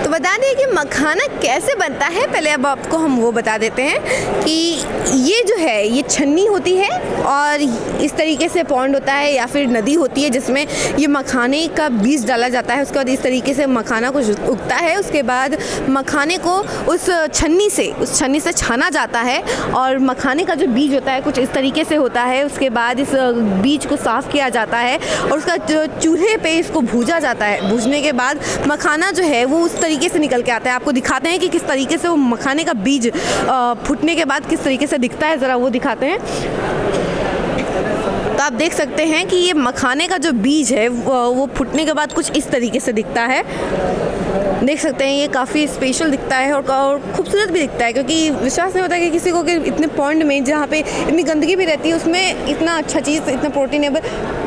तो बता दें कि मखाना कैसे बनता है, पहले अब आपको हम वो बता देते हैं कि ये जो है ये छन्नी होती है और इस तरीके से पॉन्ड होता है या फिर नदी होती है जिसमें ये मखाने का बीज डाला जाता है। उसके बाद इस तरीके से मखाना को उगता है। उसके बाद मखाने को उस छन्नी से छाना जाता है और मखाने का जो बीज होता है कुछ इस तरीके से होता है। उसके बाद इस बीज को साफ़ किया जाता है और उसका चूल्हे पे इसको भूजा जाता है। भूजने के बाद मखाना जो है वो उस तरीके से निकल के आता है। आपको दिखाते हैं कि किस तरीके से वो मखाने का बीज फूटने के बाद किस तरीके से दिखता है, ज़रा वो दिखाते हैं। तो आप देख सकते हैं कि ये मखाने का जो बीज है वो फूटने के बाद कुछ इस तरीके से दिखता है। देख सकते हैं ये काफ़ी स्पेशल दिखता है और खूबसूरत भी दिखता है, क्योंकि विश्वास नहीं होता कि किसी को कि इतने पॉन्ड में जहाँ पे इतनी गंदगी भी रहती है उसमें इतना अच्छा चीज़, इतना प्रोटीनेबल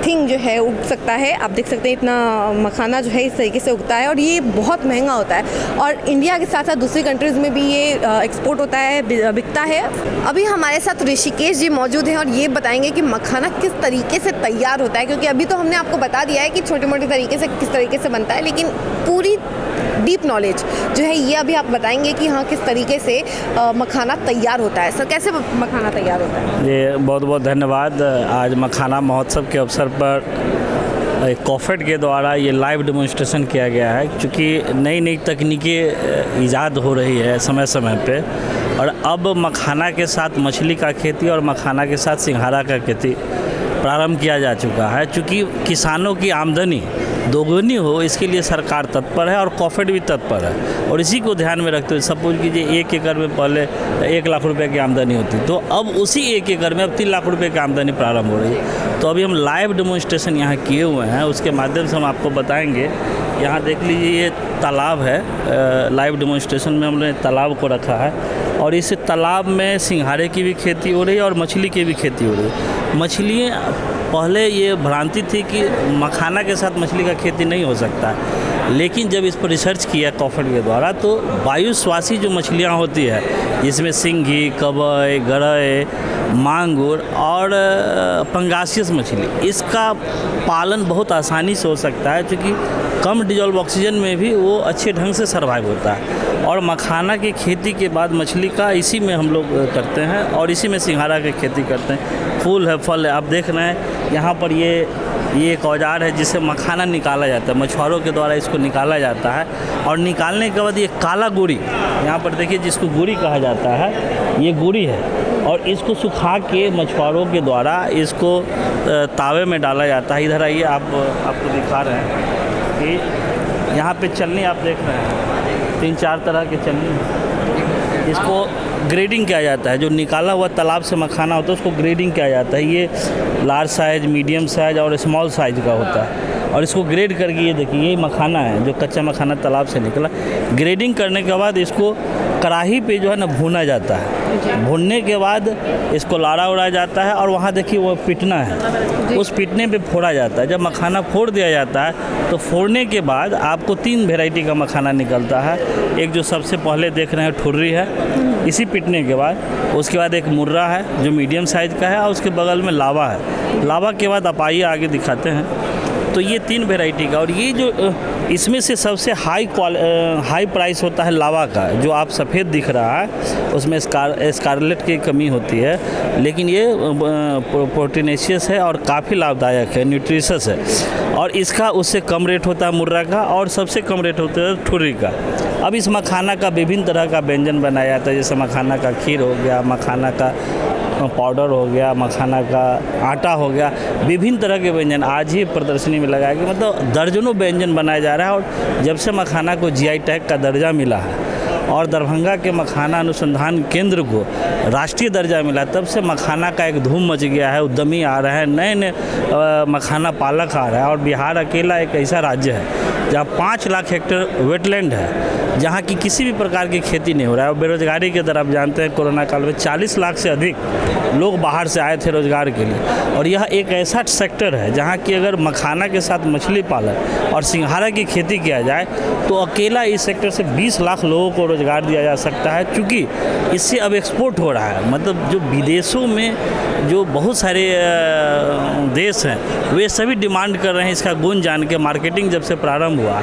थिंग जो है उग सकता है। आप देख सकते हैं इतना मखाना जो है इस तरीके से उगता है और ये बहुत महंगा होता है और इंडिया के साथ साथ दूसरी कंट्रीज़ में भी ये एक्सपोर्ट होता है, बिकता है। अभी हमारे साथ ऋषिकेश जी मौजूद हैं और ये बताएंगे कि मखाना किस तरीके से तैयार होता है, क्योंकि अभी तो हमने आपको बता दिया है कि छोटे मोटे तरीके से किस तरीके से बनता है, लेकिन पूरी डीप नॉलेज जो है ये अभी आप बताएंगे कि हाँ किस तरीके से मखाना तैयार होता है। सर, कैसे मखाना तैयार होता है? जी बहुत बहुत धन्यवाद। आज मखाना महोत्सव के अवसर पर कॉफेड के द्वारा ये लाइव डेमोन्स्ट्रेशन किया गया है, क्योंकि नई नई तकनीकें ईजाद हो रही है समय समय पे, और अब मखाना के साथ मछली का खेती और मखाना के साथ सिंघाड़ा का खेती प्रारंभ किया जा चुका है। चूँकि किसानों की आमदनी दोगुनी हो इसके लिए सरकार तत्पर है और कॉफेड भी तत्पर है, और इसी को ध्यान में रखते हुए सपोज कीजिए 1 एकड़ में पहले 1 लाख रुपए की आमदनी होती, तो अब उसी 1 एकड़ में अब 3 लाख रुपए की आमदनी प्रारंभ हो रही है। तो अभी हम लाइव डेमोन्स्ट्रेशन यहाँ किए हुए हैं, उसके माध्यम से हम आपको बताएंगे। यहाँ देख लीजिए ये तालाब है, लाइव डेमोन्स्ट्रेशन में हमने तालाब को रखा है और इस तालाब में सिंघाड़े की भी खेती हो रही है और मछली की भी खेती हो रही है। मछलियाँ पहले ये भ्रांति थी कि मखाना के साथ मछली का खेती नहीं हो सकता, लेकिन जब इस पर रिसर्च किया कॉफेड के द्वारा तो वायुश्वासी जो मछलियाँ होती है जिसमें सिंघी, कबई, गरई, मांगुर और पंगासियस मछली, इसका पालन बहुत आसानी से हो सकता है, क्योंकि कम डिजॉल्व ऑक्सीजन में भी वो अच्छे ढंग से सर्वाइव होता है। और मखाना की खेती के बाद मछली का इसी में हम लोग करते हैं और इसी में सिंघाड़ा की खेती करते हैं। फूल है, फल है, आप देख रहे हैं यहाँ पर ये एक औजार है जिससे मखाना निकाला जाता है। मछुआरों के द्वारा इसको निकाला जाता है और निकालने के बाद ये काला गुड़ी, यहाँ पर देखिए जिसको गुड़ी कहा जाता है, ये गुड़ी है और इसको सुखा के मछुआरों के द्वारा इसको तावे में डाला जाता है। इधर आइए, आपको दिखा रहे हैं कि यहाँ पे चलनी आप देख रहे हैं, 3-4 तरह के चलनी, इसको ग्रेडिंग किया जाता है। जो निकाला हुआ तालाब से मखाना होता है उसको ग्रेडिंग किया जाता है। ये लार्ज साइज़, मीडियम साइज़ और स्मॉल साइज़ का होता है और इसको ग्रेड करके ये देखिए ये मखाना है जो कच्चा मखाना तालाब से निकला। ग्रेडिंग करने के बाद इसको कढ़ाई पे जो है ना भूना जाता है। भूनने के बाद इसको लाड़ा उड़ाया जाता है और वहाँ देखिए वो पिटना है, उस पिटने पे फोड़ा जाता है। जब मखाना फोड़ दिया जाता है तो फोड़ने के बाद आपको 3 वैरायटी का मखाना निकलता है। एक जो सबसे पहले देख रहे हैं ठुर्री है, इसी पिटने के बाद उसके बाद एक मुर्रा है जो मीडियम साइज़ का है और उसके बगल में लावा है। लावा के बाद आप आइए आगे दिखाते हैं। तो ये 3 वैरायटी का, और ये जो इसमें से सबसे हाई प्राइस होता है लावा का, जो आप सफ़ेद दिख रहा है उसमें स्कारलेट की कमी होती है, लेकिन ये प्रोटीनेशियस है और काफ़ी लाभदायक है, न्यूट्रिशस है। और इसका उससे कम रेट होता है मुर्रा का, और सबसे कम रेट होता है ठुर्री का। अब इस मखाना का विभिन्न तरह का व्यंजन बनाया जाता है, जैसे मखाना का खीर हो गया, मखाना का पाउडर हो गया, मखाना का आटा हो गया, विभिन्न तरह के व्यंजन आज ही प्रदर्शनी में लगाया गया। मतलब दर्जनों व्यंजन बनाया जा रहा है। और जब से मखाना को जीआई टैग का दर्जा मिला है और दरभंगा के मखाना अनुसंधान केंद्र को राष्ट्रीय दर्जा मिला, तब से मखाना का एक धूम मच गया है। उद्यमी आ रहे हैं, नए नए मखाना पालक आ रहा है। और बिहार अकेला एक ऐसा राज्य है जहाँ 5 लाख हेक्टेयर वेटलैंड है, जहाँ की किसी भी प्रकार की खेती नहीं हो रहा है। और बेरोजगारी की तरफ जानते हैं, कोरोना काल में 40 लाख से अधिक लोग बाहर से आए थे रोजगार के लिए। और यह एक ऐसा सेक्टर है जहाँ की अगर मखाना के साथ मछली पालन और सिंघाड़ा की खेती किया जाए तो अकेला इस सेक्टर से 20 लाख लोगों को रोजगार दिया जा सकता है। क्योंकि इससे अब एक्सपोर्ट हो रहा है, मतलब जो विदेशों में जो बहुत सारे देश हैं वे सभी डिमांड कर रहे हैं इसका गुण जान के। मार्केटिंग जब से प्रारंभ हुआ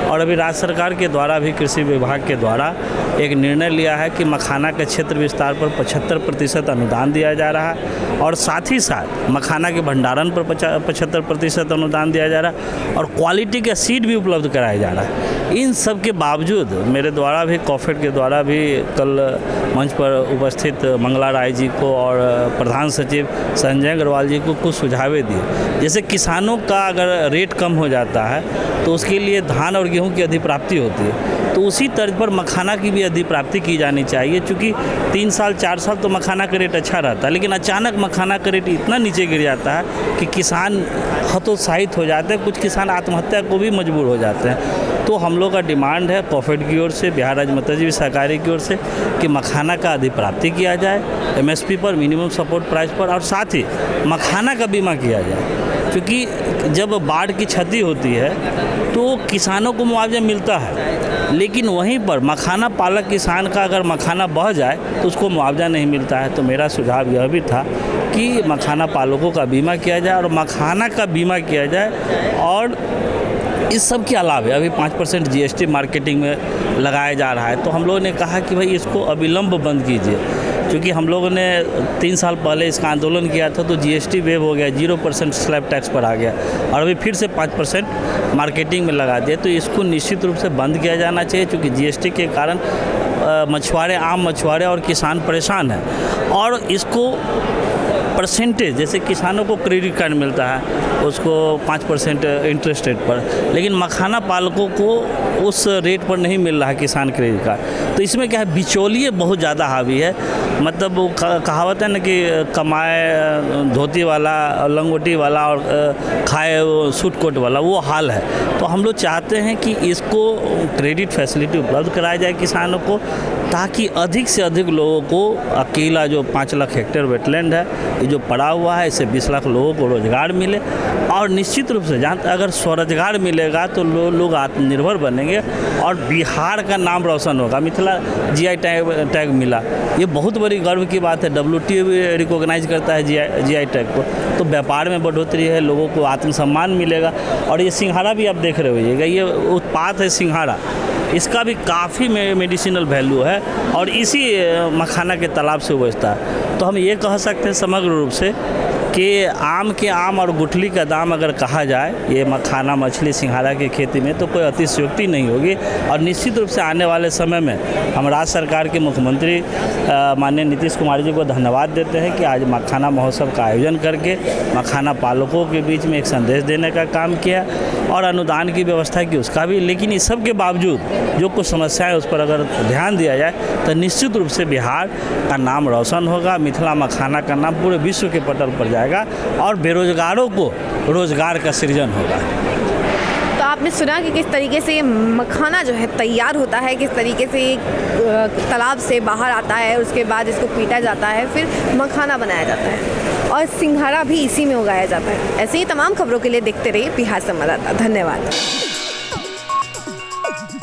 और अभी राज्य सरकार के द्वारा भी कृषि विभाग के द्वारा एक निर्णय लिया है कि मखाना के क्षेत्र विस्तार पर 75% अनुदान दिया जा रहा है और साथ ही साथ मखाना के भंडारण पर 75% अनुदान दिया जा रहा है और क्वालिटी का सीड भी उपलब्ध कराया जा रहा है। इन सब के बावजूद मेरे द्वारा भी कॉफेड के द्वारा भी कल मंच पर उपस्थित मंगला राय जी को और प्रधान सचिव संजय अग्रवाल जी को कुछ सुझावें दिए। जैसे किसानों का अगर रेट कम हो जाता है तो उसके लिए धान और गेहूं की अधिप्राप्ति होती है, तो उसी तर्ज पर मखाना की भी अधिप्राप्ति की जानी चाहिए। चूँकि 3 साल 4 साल तो मखाना का रेट अच्छा रहता है, लेकिन अचानक मखाना का रेट इतना नीचे गिर जाता है कि किसान हतोत्साहित हो जाते हैं, कुछ किसान आत्महत्या को भी मजबूर हो जाते हैं। तो हम लोग का डिमांड है कॉफेड की ओर से, बिहार राज्य मत्स्यजीवी सहकारी की ओर से कि मखाना का अधिप्राप्ति किया जाए MSP पर, मिनिमम सपोर्ट प्राइस पर, और साथ ही मखाना का बीमा किया जाए। क्योंकि जब बाढ़ की क्षति होती है तो किसानों को मुआवजा मिलता है, लेकिन वहीं पर मखाना पालक किसान का अगर मखाना बह जाए तो उसको मुआवजा नहीं मिलता है। तो मेरा सुझाव यह भी था कि मखाना पालकों का बीमा किया जाए और मखाना का बीमा किया जाए। और इस सब के अलावा अभी 5% GST मार्केटिंग में लगाया जा रहा है, तो हम लोगों ने कहा कि भाई इसको अविलंब बंद कीजिए। क्योंकि हम लोगों ने 3 साल पहले इसका आंदोलन किया था तो GST वेव हो गया, 0% स्लैब टैक्स पर आ गया और अभी फिर से 5% मार्केटिंग में लगा दिया। तो इसको निश्चित रूप से बंद किया जाना चाहिए, क्योंकि GST के कारण मछुआरे, आम मछुआरे और किसान परेशान हैं। और इसको परसेंटेज, जैसे किसानों को क्रेडिट कार्ड मिलता है उसको 5% इंटरेस्ट रेट पर, लेकिन मखाना पालकों को उस रेट पर नहीं मिल रहा है किसान क्रेडिट कार्ड। तो इसमें क्या है, बिचौलिए बहुत ज़्यादा हावी है। मतलब वो कहावत है ना कि कमाए धोती वाला, लंगोटी वाला और खाए सूट कोट वाला, वो हाल है। तो हम लोग चाहते हैं कि इसको क्रेडिट फैसिलिटी उपलब्ध कराया जाए किसानों को, ताकि अधिक से अधिक लोगों को अकेला जो 5 लाख हेक्टेयर वेटलैंड है ये जो पड़ा हुआ है, इससे 20 लाख लोगों को रोज़गार मिले। और निश्चित रूप से जहाँ अगर स्वरोजगार मिलेगा तो लोग आत्मनिर्भर बनेंगे और बिहार का नाम रोशन होगा। मिथिला GI टैग मिला, ये बहुत बड़ी गर्व की बात है। WTO भी रिकॉग्नाइज करता है GI टैग को। तो व्यापार में बढ़ोतरी है, लोगों को आत्मसम्मान मिलेगा। और ये सिंघाड़ा भी आप देख रहे होइएगा, ये उत्पाद है सिंघाड़ा, इसका भी काफ़ी मेडिसिनल वैल्यू है और इसी मखाना के तालाब से उपजता है। तो हम ये कह सकते हैं समग्र रूप से कि आम के आम और गुठली का दाम अगर कहा जाए ये मखाना, मछली, सिंघाड़ा की खेती में, तो कोई अतिशयोक्ति नहीं होगी। और निश्चित रूप से आने वाले समय में हम राज्य सरकार के मुख्यमंत्री माननीय नीतीश कुमार जी को धन्यवाद देते हैं कि आज मखाना महोत्सव का आयोजन करके मखाना पालकों के बीच में एक संदेश देने का काम किया और अनुदान की व्यवस्था की उसका भी। लेकिन इस सब के बावजूद जो कुछ समस्याएं उस पर अगर ध्यान दिया जाए तो निश्चित रूप से बिहार का नाम रोशन होगा, मिथिला मखाना का नाम पूरे विश्व के पटल पर जाएगा और बेरोजगारों को रोजगार का सृजन होगा। तो आपने सुना कि किस तरीके से ये मखाना जो है तैयार होता है, किस तरीके से तालाब से बाहर आता है, उसके बाद इसको पीटा जाता है, फिर मखाना बनाया जाता है और सिंघाड़ा भी इसी में उगाया जाता है। ऐसे ही तमाम खबरों के लिए देखते रहिए बिहार संवाददाता। धन्यवाद।